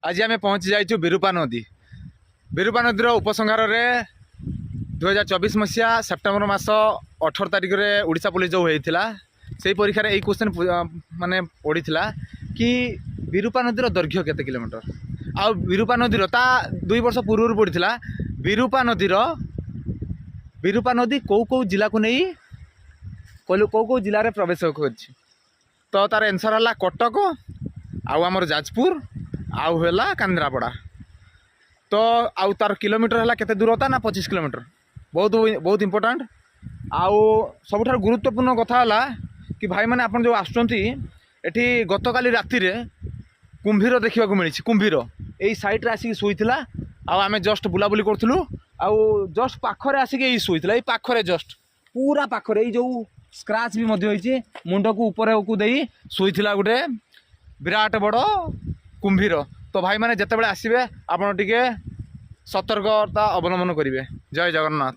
आज आम पहुँची जाइए विरूपा नदी। विरूपा नदीर उपसंहार 2024 मसीहा सेप्टेम्बर मास 18 तारिख में ओडिशा पुलिस जो होता से परीक्षा यही क्वेश्चन माने पड़ी कि विरूपा नदीर दैर्घ्य केते किलोमीटर आ विरूपा नदीर ता 2 वर्ष पूर्व पड़ी विरूपा नदी कौ जिला को नहीं कौ जिले में प्रवेश कर तो तार आंसर है कटक आमर जाजपुर आउला केन्द्रापड़ा। तो आउ तार किलोमीटर है केते दूरता ना 25 किलोमीटर बहुत बहुत इंपोर्टेंट। आउ सबुठार गुरुत्वपूर्ण कथा है कि भाई मैंने आपन जो आसुचंती एठी गतकाली राति रे कुंभीर देखा मिली। कुंभीर यही साइड्रे आसिक शोला आम जस्ट बुलाबुली करूँ आउ जस्ट पाखरे आसिक यही शोला ये पाखरे जस्ट पूरा पाखरे जो स्क्राच भी होती मुंड को ऊपर को दे शोला गोटे विराट बड़ कुंभीर। तो भाई मैंने जिते बड़े आसबे आपड़ टे सतर्कता अवलम्बन करेंगे। जय जगन्नाथ।